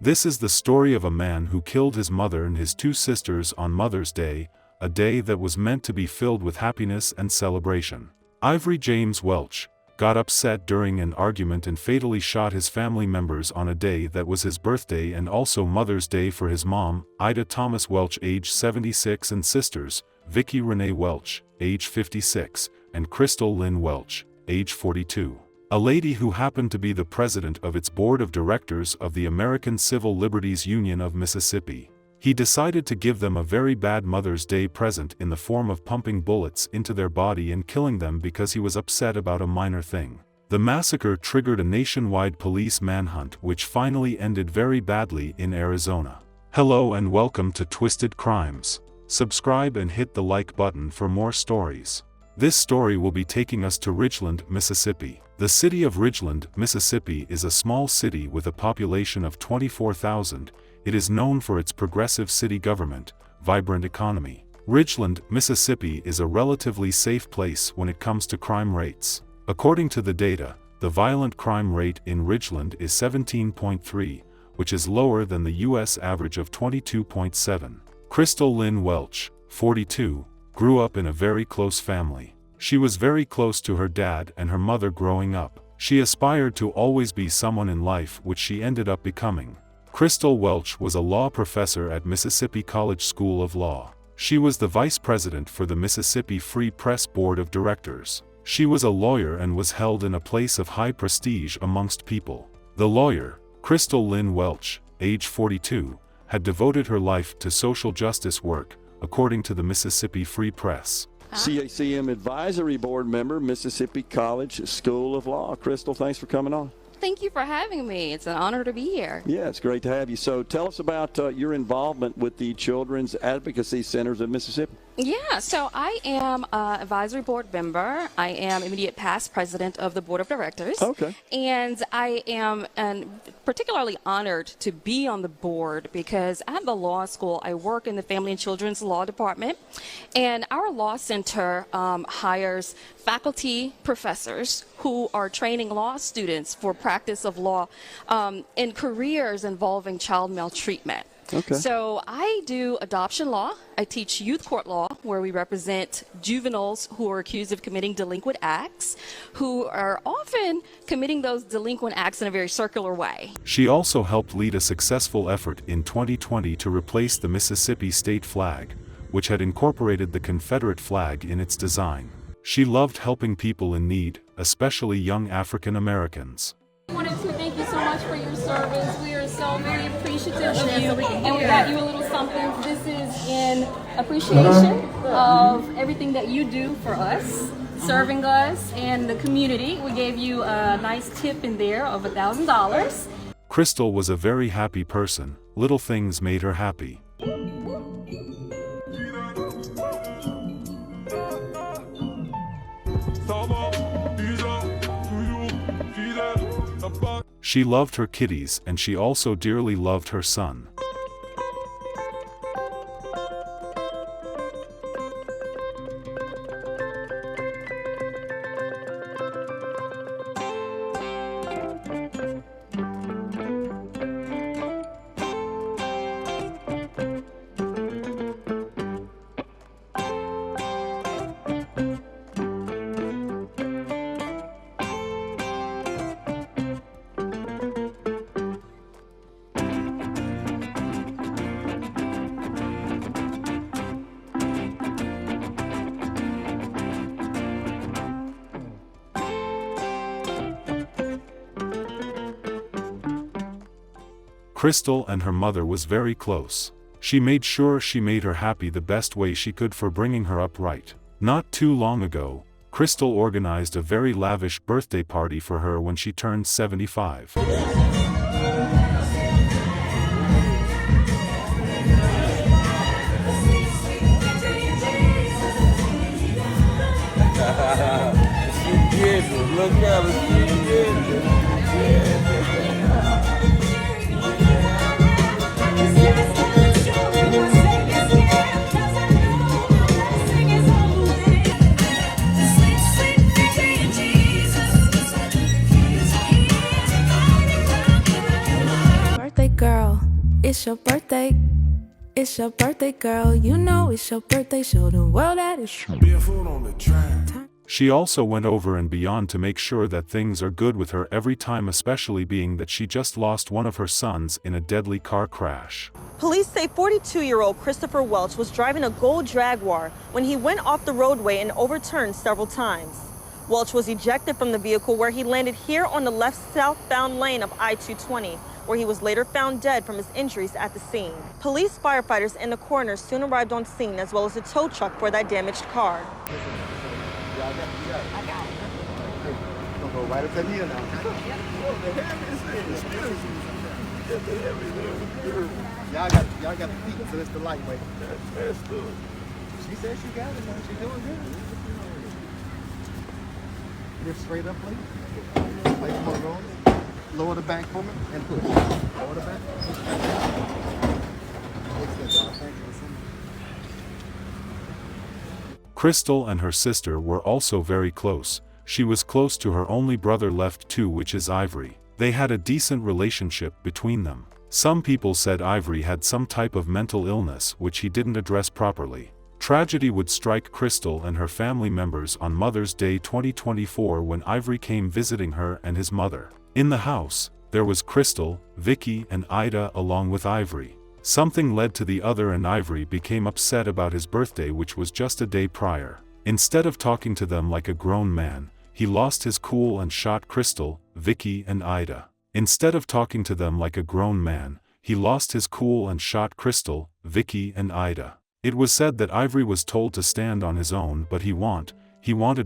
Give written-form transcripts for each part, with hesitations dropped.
This is the story of a man who killed his mother and his two sisters on Mother's Day, a day that was meant to be filled with happiness and celebration. Ivory James Welch got upset during an argument and fatally shot his family members on a day that was his birthday and also Mother's Day for his mom, Thomas Welch, age 76, and sisters, Vicky Renee Welch, age 56, and Crystal Lynn Welch, age 42. A lady who happened to be the president of its board of directors of the American Civil Liberties Union of Mississippi. He decided to give them a very bad Mother's Day present in the form of pumping bullets into their body and killing them because he was upset about a minor thing. The massacre triggered a nationwide police manhunt which finally ended very badly in Arizona. Hello and welcome to Twisted Crimes. Subscribe and hit the like button for more stories. This story will be taking us to Ridgeland, Mississippi. The city of Ridgeland, Mississippi is a small city with a population of 24,000. It is known for its progressive city government, vibrant economy. Ridgeland, Mississippi is a relatively safe place when it comes to crime rates. According to the data, the violent crime rate in Ridgeland is 17.3, which is lower than the U.S. average of 22.7. Crystal Lynn Welch, 42, grew up in a very close family. She was very close to her dad and her mother growing up. She aspired to always be someone in life, which she ended up becoming. Crystal Welch was a law professor at Mississippi College School of Law. She was the vice president for the Mississippi Free Press Board of Directors. She was a lawyer and was held in a place of high prestige amongst people. The lawyer, Crystal Lynn Welch, age 42, had devoted her life to social justice work, according to the Mississippi Free Press. CACM Advisory Board member, Mississippi College School of Law. Crystal, thanks for coming on. Thank you for having me. It's an honor to be here. Yeah, it's great to have you. So tell us about your involvement with the Children's Advocacy Centers of Mississippi. Yeah, so I am an advisory board member. I am immediate past president of the board of directors. Okay. And I am particularly honored to be on the board because at the law school, I work in the Family and Children's Law Department. And our law center hires faculty professors who are training law students for practice of law in careers involving child maltreatment. Okay. So I do adoption law. I teach youth court law, where we represent juveniles who are accused of committing delinquent acts, who are often committing those delinquent acts in a very circular way. She also helped lead a successful effort in 2020 to replace the Mississippi state flag, which had incorporated the Confederate flag in its design. She loved helping people in need, especially young African Americans. I wanted to thank you so much for your service. We are so very appreciative of you, and we got you a little something. This is in appreciation of everything that you do for us, serving us and the community. We gave you a nice tip in there of $1,000. Crystal was a very happy person. Little things made her happy. She loved her kitties and she also dearly loved her son. Crystal and her mother was very close. She made sure she made her happy the best way she could for bringing her up right. Not too long ago, Crystal organized a very lavish birthday party for her when she turned 75. girl. It's your birthday. It's your birthday, girl. You know it's your birthday. Show the world that it's your birthday. She also went over and beyond to make sure that things are good with her every time, especially being that she just lost one of her sons in a deadly car crash. Police say 42-year-old Christopher Welch was driving a gold Jaguar when he went off the roadway and overturned several times. Welch was ejected from the vehicle where he landed here on the left southbound lane of I-220, where he was later found dead from his injuries at the scene. Police, firefighters, and the coroner soon arrived on scene, as well as a tow truck for that damaged car. I got it. Don't go right up to here now. Y'all got the feet, so that's the lightweight. She said she got it, man. She's doing good. Lift straight up, please. Place more room. Lower the back for me and push. Lower the back. Excellent job. Thank you. Crystal and her sister were also very close. She was close to her only brother left too, which is Ivory. They had a decent relationship between them. Some people said Ivory had some type of mental illness which he didn't address properly. Tragedy would strike Crystal and her family members on Mother's Day 2024 when Ivory came visiting her and his mother. In the house, there was Crystal, Vicky, and Ida along with Ivory. Something led to the other, and Ivory became upset about his birthday, which was just a day prior. Instead of talking to them like a grown man, he lost his cool and shot Crystal, Vicky, and Ida. Instead of talking to them like a grown man, he lost his cool and shot Crystal, Vicky, and Ida. It was said that Ivory was told to stand on his own, but he wanted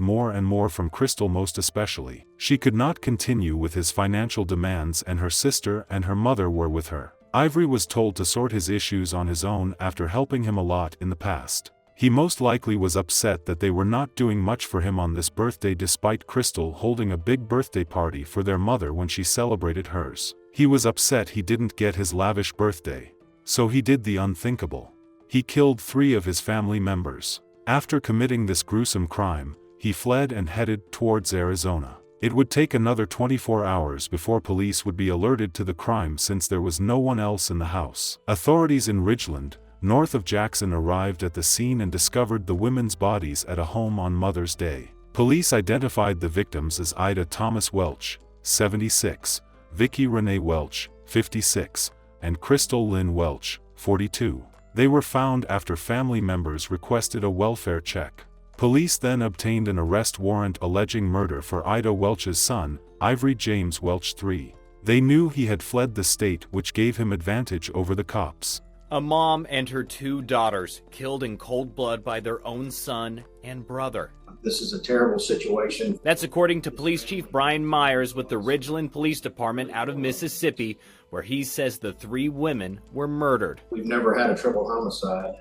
more and more from Crystal, most especially. She could not continue with his financial demands, and her sister and her mother were with her. Ivory was told to sort his issues on his own after helping him a lot in the past. He most likely was upset that they were not doing much for him on this birthday, despite Crystal holding a big birthday party for their mother when she celebrated hers. He was upset he didn't get his lavish birthday. So he did the unthinkable. He killed 3 of his family members. After committing this gruesome crime, he fled and headed towards Arizona. It would take another 24 hours before police would be alerted to the crime, since there was no one else in the house. Authorities in Ridgeland, north of Jackson, arrived at the scene and discovered the women's bodies at a home on Mother's Day. Police identified the victims as Ida Thomas Welch, 76, Vicky Renee Welch, 56, and Crystal Lynn Welch, 42. They were found after family members requested a welfare check. Police then obtained an arrest warrant alleging murder for Ida Welch's son, Ivory James Welch III. They knew he had fled the state, which gave him advantage over the cops. A mom and her 2 daughters killed in cold blood by their own son and brother. This is a terrible situation. That's according to Police Chief Brian Myers with the Ridgeland Police Department out of Mississippi, where he says the 3 women were murdered. We've never had a triple homicide.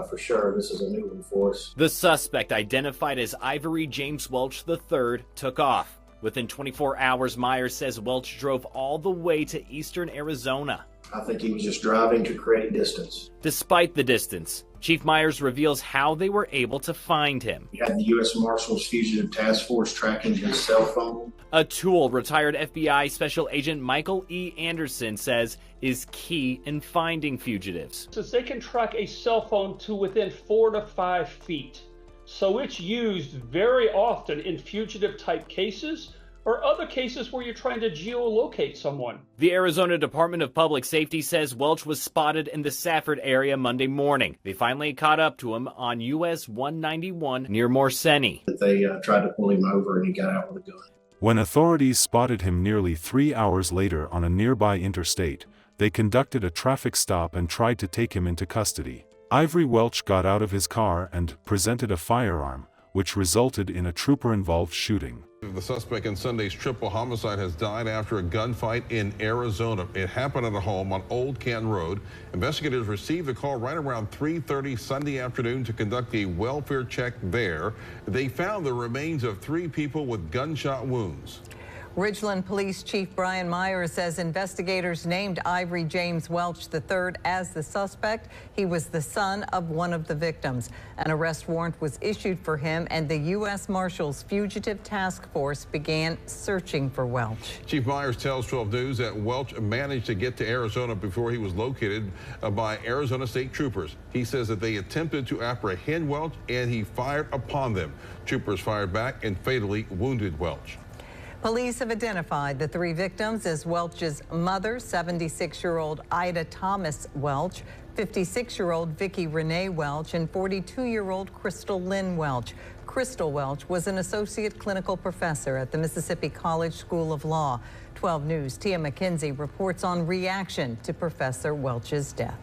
For sure, this is a new one for us. The suspect, identified as Ivory James Welch III, took off. Within 24 hours, Myers says Welch drove all the way to eastern Arizona. I think he was just driving to create distance. Despite the distance, Chief Myers reveals how they were able to find him. We had the U.S. Marshals Fugitive Task Force tracking his cell phone. A tool retired FBI Special Agent Michael E. Anderson says is key in finding fugitives. Since they can track a cell phone to within 4 to 5 feet. So it's used very often in fugitive type cases or other cases where you're trying to geolocate someone. The Arizona Department of Public Safety says Welch was spotted in the Safford area Monday morning. They finally caught up to him on US 191 near Morseni. They tried to pull him over and he got out with a gun. When authorities spotted him nearly 3 hours later on a nearby interstate, they conducted a traffic stop and tried to take him into custody. Ivory Welch got out of his car and presented a firearm, which resulted in a trooper-involved shooting. The suspect in Sunday's triple homicide has died after a gunfight in Arizona. It happened at a home on Old Canton Road. Investigators received the call right around 3:30 Sunday afternoon to conduct a welfare check there. They found the remains of 3 people with gunshot wounds. Ridgeland Police Chief Brian Myers says investigators named Ivory James Welch III as the suspect. He was the son of one of the victims. An arrest warrant was issued for him, and the U.S. Marshals Fugitive Task Force began searching for Welch. Chief Myers tells 12 News that Welch managed to get to Arizona before he was located by Arizona State Troopers. He says that they attempted to apprehend Welch, and he fired upon them. Troopers fired back and fatally wounded Welch. Police have identified the 3 victims as Welch's mother, 76-year-old Ida Thomas Welch, 56-year-old Vicky Renee Welch, and 42-year-old Crystal Lynn Welch. Crystal Welch was an associate clinical professor at the Mississippi College School of Law. 12 News' Tia McKenzie reports on reaction to Professor Welch's death.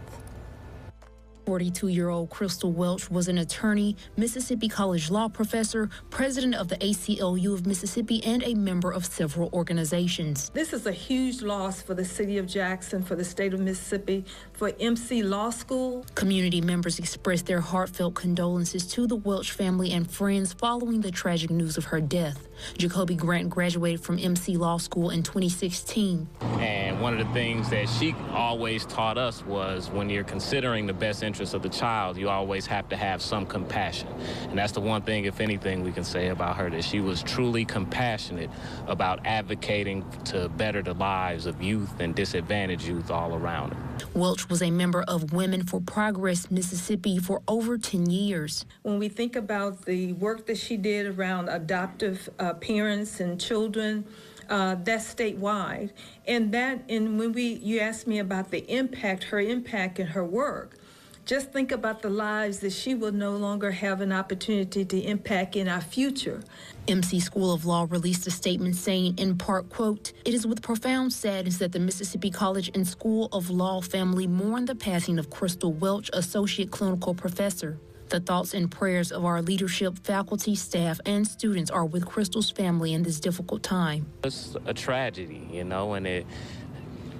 42-year-old Crystal Welch was an attorney, Mississippi College law professor, president of the ACLU of Mississippi, and a member of several organizations. This is a huge loss for the city of Jackson, for the state of Mississippi, for MC Law School. Community members expressed their heartfelt condolences to the Welch family and friends following the tragic news of her death. Jacoby Grant graduated from MC Law School in 2016. And one of the things that she always taught us was when you're considering the best interest of the child, you always have to have some compassion. And that's the one thing, if anything, we can say about her, that she was truly compassionate about advocating to better the lives of youth and disadvantaged youth all around her. Welch was a member of Women for Progress Mississippi for over 10 years. When we think about the work that she did around adoptive parents and children, that's statewide. And when you asked me about the impact, her impact and her work, just think about the lives that she will no longer have an opportunity to impact in our future. MC School of Law released a statement saying, in part, quote, "It is with profound sadness that the Mississippi College and School of Law family mourn the passing of Crystal Welch, associate clinical professor. The thoughts and prayers of our leadership, faculty, staff, and students are with Crystal's family in this difficult time." It's a tragedy, you know, and it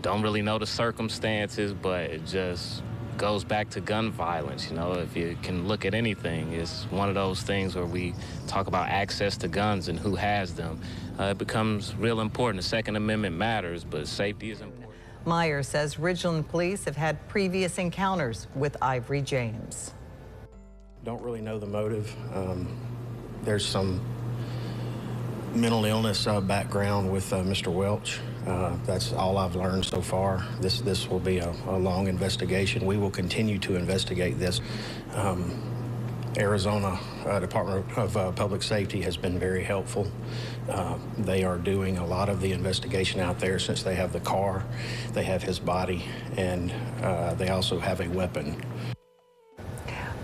don't really know the circumstances, but it just goes back to gun violence. You know, if you can look at anything, it's one of those things where we talk about access to guns and who has them. It becomes real important. The Second Amendment matters, but safety is important. Myers says Ridgeland police have had previous encounters with Ivory James. Don't really know the motive. There's some mental illness background with Mr. Welch. That's all I've learned so far. This will be a long investigation. We will continue to investigate this. Arizona Department of Public Safety has been very helpful. They are doing a lot of the investigation out there since they have the car, they have his body, and they also have a weapon.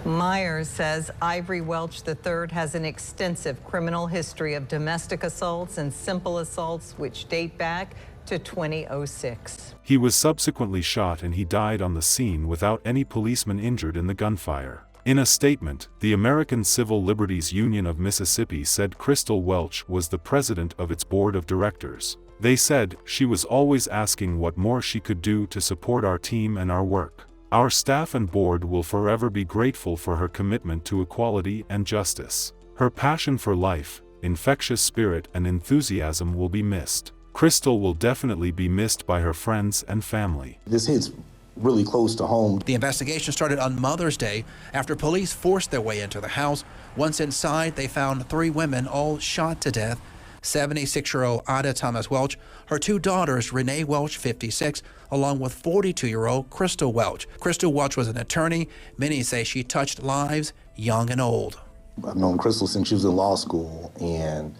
Myers says Ivory Welch III has an extensive criminal history of domestic assaults and simple assaults which date back to 2006. He was subsequently shot and he died on the scene without any policeman injured in the gunfire. In a statement, the American Civil Liberties Union of Mississippi said Crystal Welch was the president of its board of directors. They said she was always asking what more she could do to support our team and our work. Our staff and board will forever be grateful for her commitment to equality and justice. Her passion for life, infectious spirit and enthusiasm will be missed. Crystal will definitely be missed by her friends and family. This hits really close to home. The investigation started on Mother's Day after police forced their way into the house. Once inside, they found 3 women all shot to death. 76-year-old Ida Thomas Welch, her 2 daughters, Renee Welch, 56, along with 42-year-old Crystal Welch. Crystal Welch was an attorney. Many say she touched lives, young and old. I've known Crystal since she was in law school, and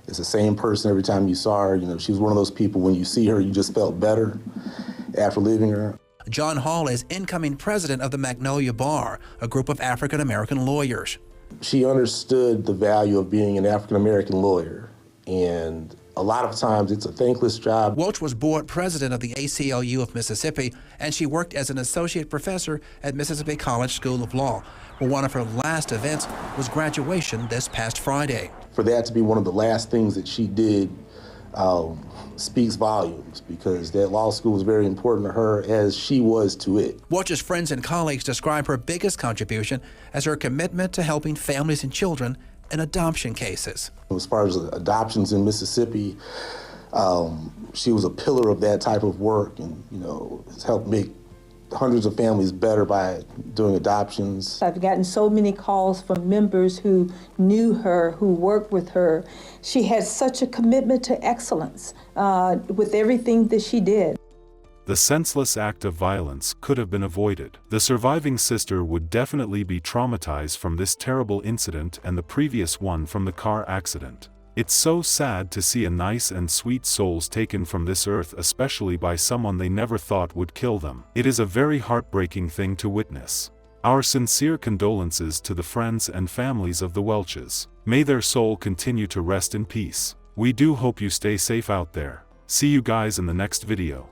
it's the same person every time you saw her. You know, she was one of those people, when you see her, you just felt better after leaving her. John Hall is incoming president of the Magnolia Bar, a group of African-American lawyers. She understood the value of being an African-American lawyer, and a lot of times it's a thankless job. Welch was board president of the ACLU of Mississippi, and she worked as an associate professor at Mississippi College School of Law, where one of her last events was graduation this past Friday. For that to be one of the last things that she did speaks volumes, because that law school was very important to her as she was to it. Welch's friends and colleagues describe her biggest contribution as her commitment to helping families and children in adoption cases. As far as adoptions in Mississippi, She was a pillar of that type of work, and has helped make hundreds of families better by doing adoptions. I've gotten so many calls from members who knew her, who worked with her. She had such a commitment to excellence with everything that she did. The senseless act of violence could have been avoided. The surviving sister would definitely be traumatized from this terrible incident and the previous one from the car accident. It's so sad to see a nice and sweet souls taken from this earth, especially by someone they never thought would kill them. It is a very heartbreaking thing to witness. Our sincere condolences to the friends and families of the Welches. May their soul continue to rest in peace. We do hope you stay safe out there. See you guys in the next video.